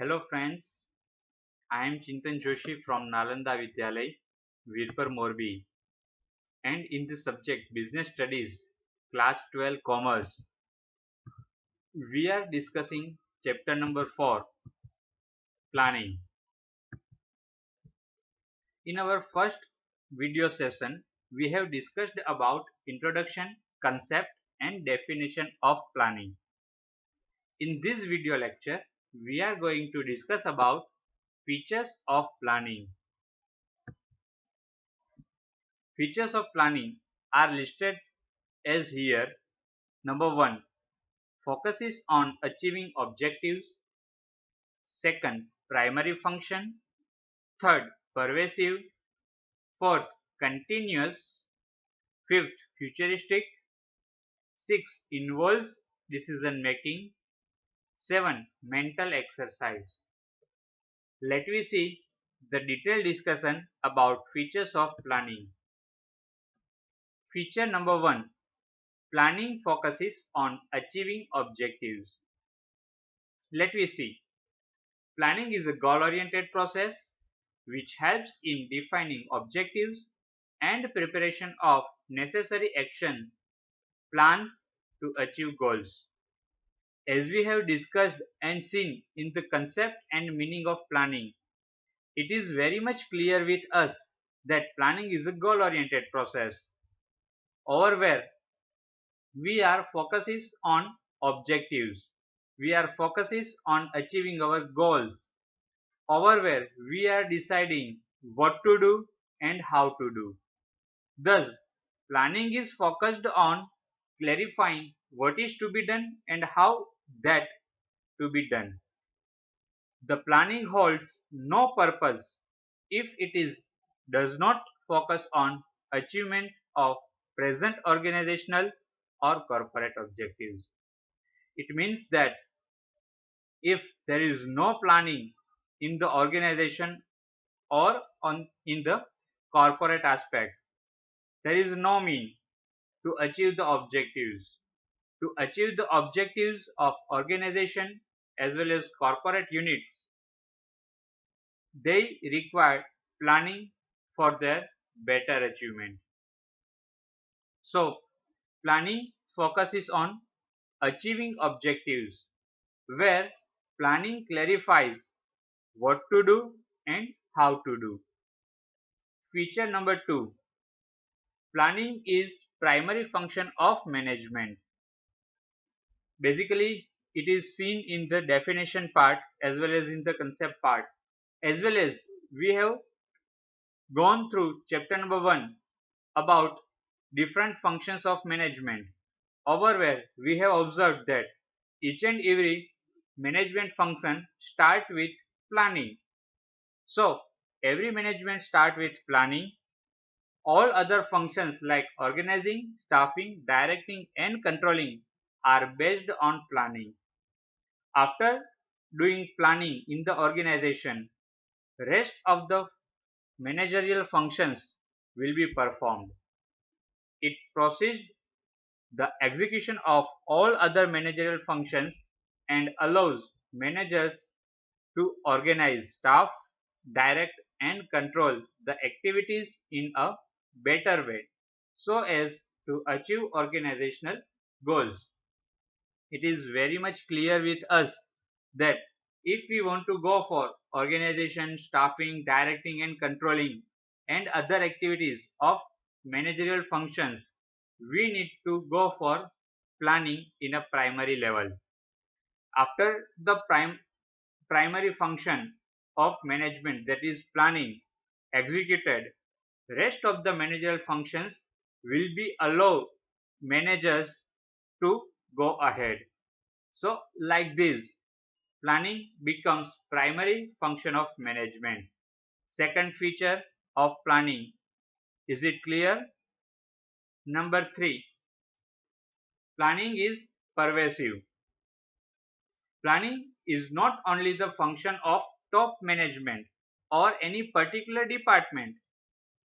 Hello friends, I am Chintan Joshi from Nalanda Vidhyalaya, Virpur MORBI, and in the subject Business Studies, Class 12 Commerce, we are discussing chapter number 4, Planning. In our first video session, we have discussed about introduction, concept and definition of planning. In this video lecture, we are going to discuss about features of planning. Features of planning are listed as here. Number 1. Focuses on achieving objectives. Second, primary function. Third, pervasive. Fourth, continuous. Fifth, futuristic. Sixth, involves decision making. 7. Mental exercise. Let we see the detailed discussion about features of planning. Feature number 1. Planning focuses on achieving objectives. Let me see. Planning is a goal-oriented process which helps in defining objectives and preparation of necessary action plans to achieve goals. As we have discussed and seen in the concept and meaning of planning, it is very much clear with us that planning is a goal-oriented process over where we are focuses on objectives. We are focuses on achieving our goals over where we are deciding what to do and how to do. Thus, planning is focused on clarifying what is to be done and how that to be done. The planning holds no purpose if does not focus on achievement of present organizational or corporate objectives. It means that if there is no planning in the organization or in the corporate aspect, there is no mean to achieve the objectives. To achieve the objectives of organization as well as corporate units, they require planning for their better achievement. So, planning focuses on achieving objectives, where planning clarifies what to do and how to do. Feature number 2. Planning is primary function of management. Basically, it is seen in the definition part as well as in the concept part, as well as we have gone through chapter number 1 about different functions of management, over where we have observed that each and every management function start with planning. So every management start with planning. All other functions like organizing, staffing, directing and controlling are based on planning. After doing planning in the organization, rest of the managerial functions will be performed. It proceeds the execution of all other managerial functions and allows managers to organize staff, direct and control the activities in a better way so as to achieve organizational goals. It is very much clear with us that if we want to go for organization, staffing, directing and controlling and other activities of managerial functions, we need to go for planning in a primary level. After the primary function of management, that is planning, executed, rest of the managerial functions will be allow managers to go ahead. So like this, planning becomes primary function of management. Second feature of planning. Is it clear? Number 3. Planning is pervasive. Planning is not only the function of top management or any particular department,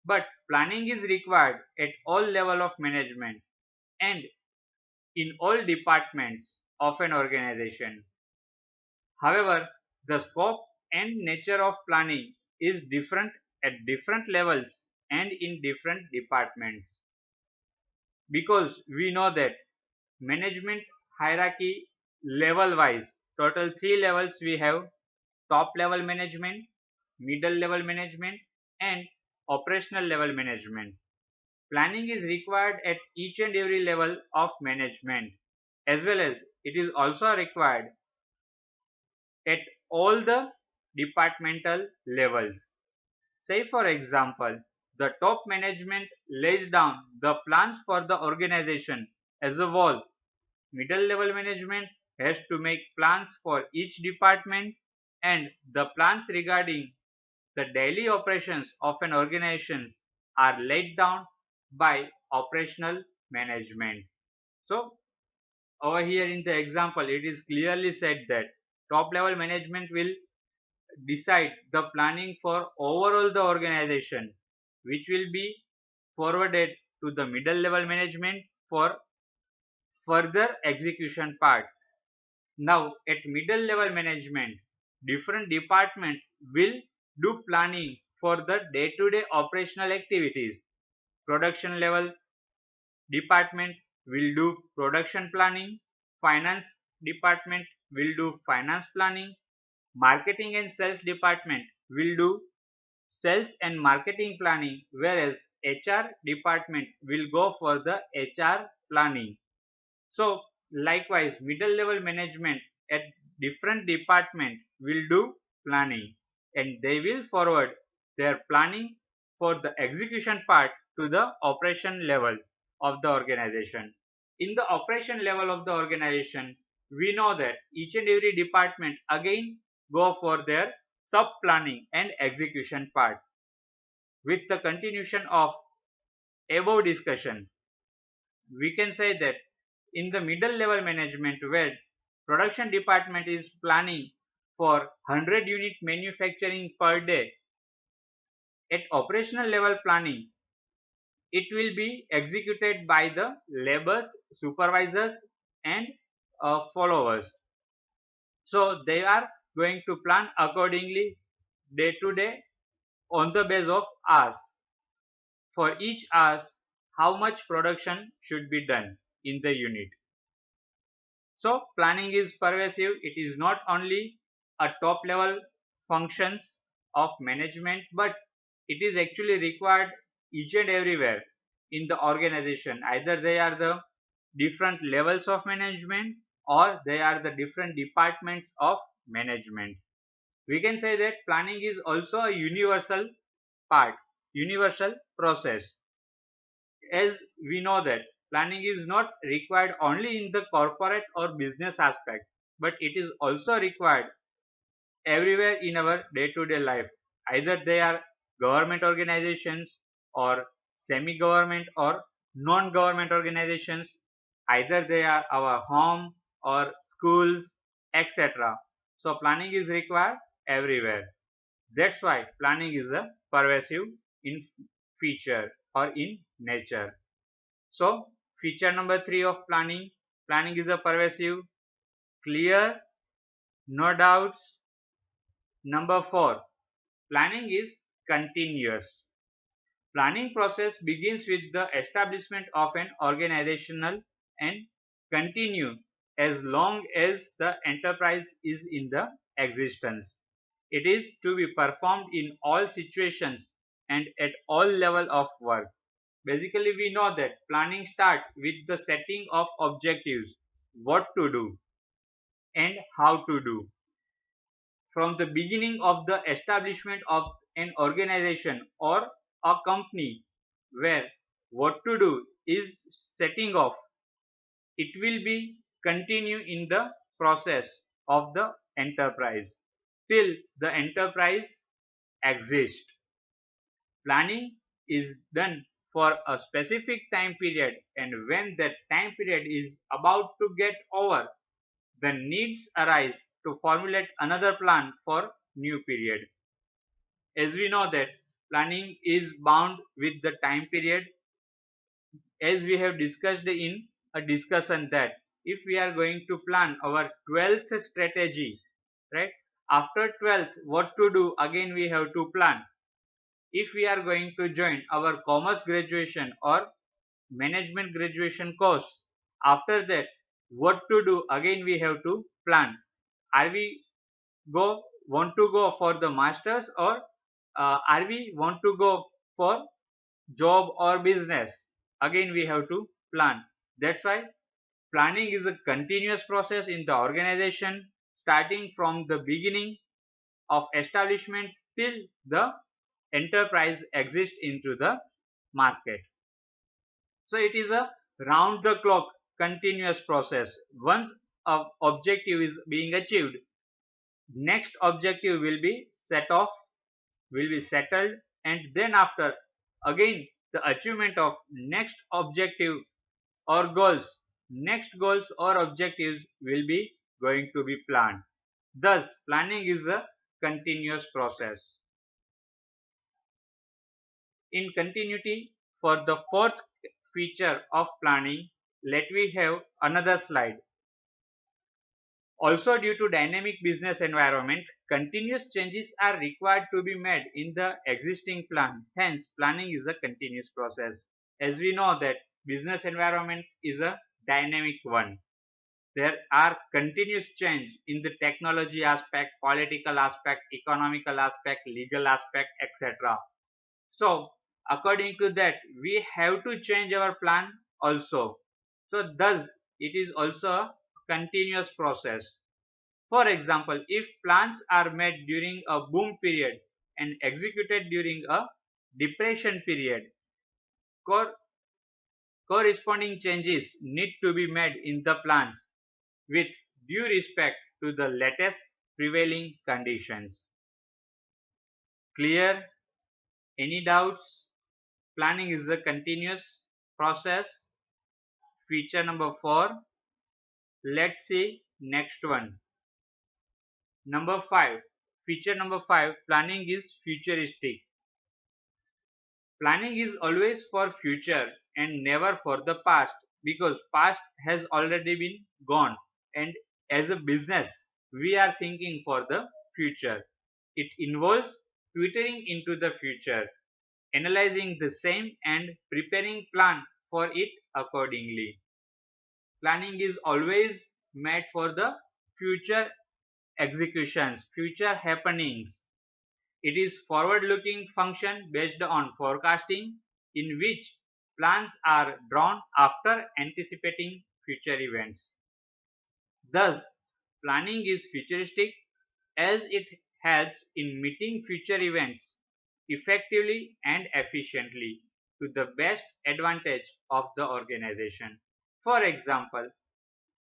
but planning is required at all level of management and in all departments of an organization. However, The scope and nature of planning is different at different levels and in different departments, because we know that management hierarchy level wise, total three levels we have: top level management, middle level management, and operational level management. Planning is required at each and every level of management, as well as it is also required at all the departmental levels. Say for example, the top management lays down the plans for the organization as a whole. Middle level management has to make plans for each department, and the plans regarding the daily operations of an organization are laid down by operational management. So over here in the example, it is clearly said that top level management will decide the planning for overall the organization, which will be forwarded to the middle level management for further execution part. Now at middle level management, different departments will do planning for the day-to-day operational activities. Production level department will do production planning, finance department will do finance planning, marketing and sales department will do sales and marketing planning, whereas HR department will go for the HR planning. So likewise, middle level management at different department will do planning, and they will forward their planning for the execution part to the operation level of the organization. In the operation level of the organization, we know that each and every department again go for their sub planning and execution part. With the continuation of above discussion, we can say that in the middle level management, where production department is planning for 100 unit manufacturing per day, at operational level planning it will be executed by the laborers, supervisors, and followers. So they are going to plan accordingly day to day on the base of hours. For each hours, how much production should be done in the unit. So planning is pervasive. It is not only a top level functions of management, but it is actually required each and everywhere in the organization. Either they are the different levels of management or they are the different departments of management. We can say that planning is also a universal part, universal process, as we know that planning is not required only in the corporate or business aspect, but it is also required everywhere in our day-to-day life. Either they are government organizations or semi-government or non-government organizations, either they are our home or schools, etc. So planning is required everywhere. That's why planning is a pervasive in feature or in nature. So feature number 3 of planning: planning is a pervasive, clear, no doubts. Number 4, planning is continuous. Planning process begins with the establishment of an organizational and continue as long as the enterprise is in the existence. It is to be performed in all situations and at all level of work. Basically, we know that planning starts with the setting of objectives, what to do and how to do. From the beginning of the establishment of an organization or a company, where what to do is setting off, it will be continue in the process of the enterprise till the enterprise exists. Planning is done for a specific time period, and when that time period is about to get over, the needs arise to formulate another plan for new period. As we know that planning is bound with the time period, as we have discussed in a discussion that if we are going to plan our 12th strategy, right, After 12th, what to do? Again we have to plan. If we are going to join our commerce graduation or management graduation course, after that, what to do? Again we have to plan. Are we want to go for the masters, or are we want to go for job or business? Again we have to plan. That's why planning is a continuous process in the organization, starting from the beginning of establishment till the enterprise exists into the market. So it is a round the clock continuous process. Once a objective is being achieved, next objective will be will be settled, and then after again the achievement of next objective or goals, next goals or objectives will be going to be planned. Thus planning is a continuous process. In continuity, for the fourth feature of planning, let we have another slide. Also, due to dynamic business environment, continuous changes are required to be made in the existing plan. Hence, planning is a continuous process. As we know that business environment is a dynamic one. There are continuous change in the technology aspect, political aspect, economical aspect, legal aspect, etc. So, according to that, we have to change our plan also. So, thus, it is also a continuous process. For example, if plans are made during a boom period and executed during a depression period, cor- corresponding changes need to be made in the plans with due respect to the latest prevailing conditions. Clear? Any doubts? Planning is a continuous process. Feature number 4. Let's see next one. Number 5. Feature number 5. Planning is futuristic. Planning is always for future and never for the past, because past has already been gone, and as a business we are thinking for the future. It involves twittering into the future, analyzing the same and preparing plan for it accordingly. Planning is always made for the future executions, future happenings. It is forward-looking function based on forecasting, in which plans are drawn after anticipating future events. Thus, planning is futuristic as it helps in meeting future events effectively and efficiently to the best advantage of the organization. For example,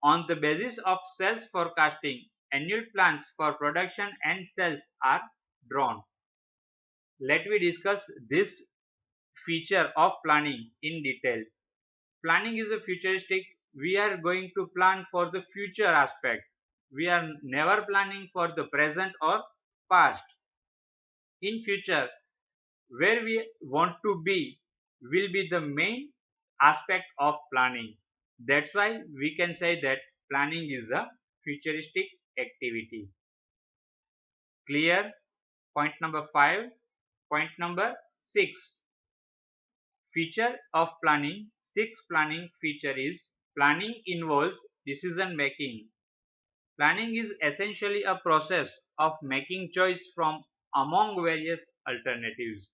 on the basis of sales forecasting, annual plans for production and sales are drawn. Let me discuss this feature of planning in detail. Planning is a futuristic. We are going to plan for the future aspect. We are never planning for the present or past. In future, where we want to be will be the main aspect of planning. That's why we can say that planning is a futuristic activity. Clear? Point number 5. Point number 6. Feature of planning. Sixth planning feature is planning involves decision making. Planning is essentially a process of making choice from among various alternatives.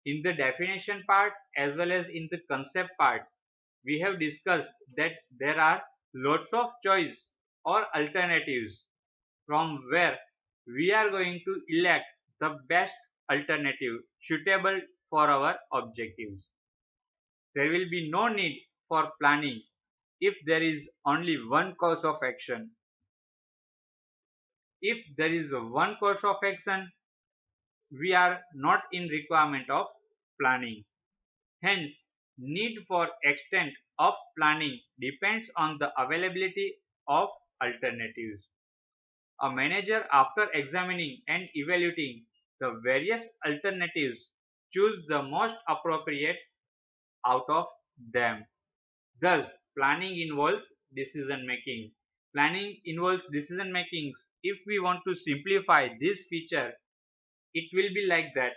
In the definition part as well as in the concept part, we have discussed that there are lots of choice or alternatives from where we are going to elect the best alternative suitable for our objectives. There will be no need for planning if there is only one course of action. If there is one course of action, we are not in requirement of planning. Hence, need for extent of planning depends on the availability of alternatives. A manager, after examining and evaluating the various alternatives, choose the most appropriate out of them. Thus, planning involves decision making. Planning involves decision making. If we want to simplify this feature, it will be like that.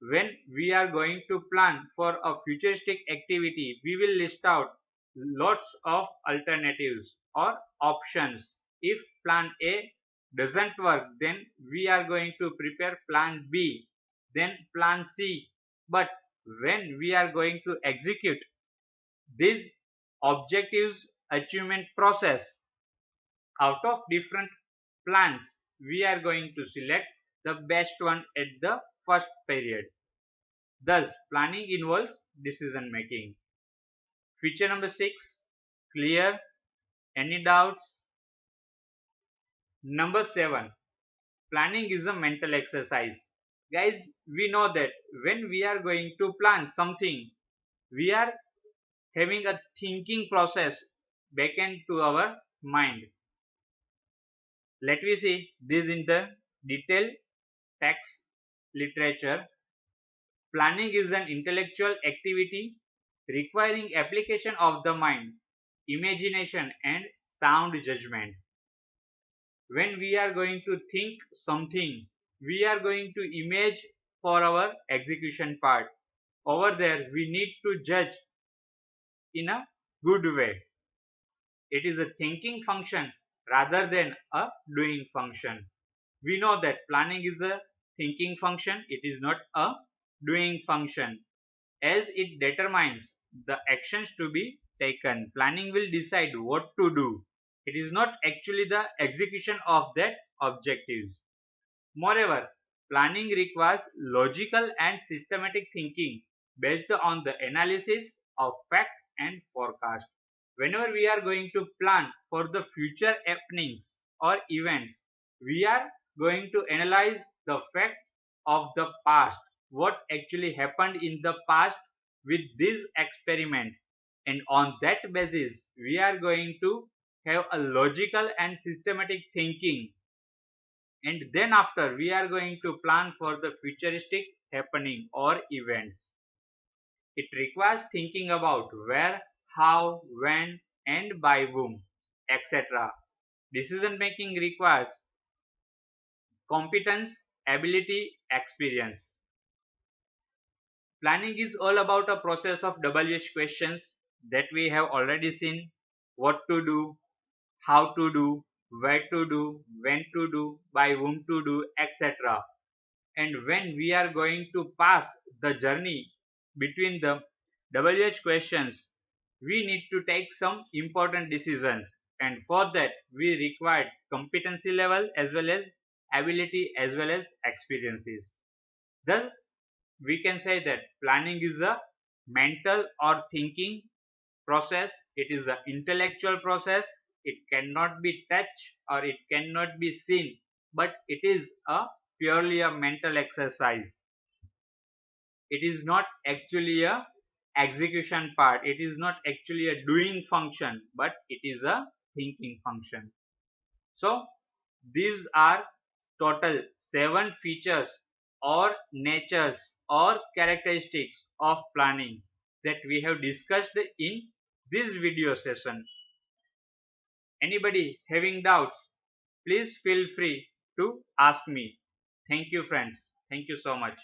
When we are going to plan for a futuristic activity, we will list out lots of alternatives or options. If plan A doesn't work, then we are going to prepare plan B, then plan C. But when we are going to execute this objectives achievement process out of different plans, we are going to select the best one at the first period. Thus, planning involves decision making. Feature number 6, clear. Any doubts? Number 7, planning is a mental exercise. Guys, we know that when we are going to plan something, we are having a thinking process back into our mind. Let me see this in the detailed text literature. Planning is an intellectual activity requiring application of the mind, imagination, and sound judgment. When we are going to think something, we are going to image for our execution part. Over there, we need to judge in a good way. It is a thinking function rather than a doing function. We know that planning is a thinking function, it is not a doing function, as it determines the actions to be taken. Planning will decide what to do. It is not actually the execution of that objectives. Moreover, planning requires logical and systematic thinking based on the analysis of fact and forecast. Whenever we are going to plan for the future happenings or events, we are going to analyze the fact of the past, what actually happened in the past with this experiment, and on that basis we are going to have a logical and systematic thinking, and then after we are going to plan for the futuristic happening or events. It requires thinking about where, how, when, and by whom, etc. Decision making requires competence, ability, experience. Planning is all about a process of WH questions that we have already seen: what to do, how to do, where to do, when to do, by whom to do, etc. And when we are going to pass the journey between the WH questions, we need to take some important decisions, and for that we require competency level as well as ability as well as experiences. Thus, we can say that planning is a mental or thinking process. It is an intellectual process. It cannot be touched or it cannot be seen, but it is a purely a mental exercise. It is not actually a execution part. It is not actually a doing function, but it is a thinking function. So these are total 7 features or natures or characteristics of planning that we have discussed in this video session. Anybody having doubts, please feel free to ask me. Thank you, friends. Thank you so much.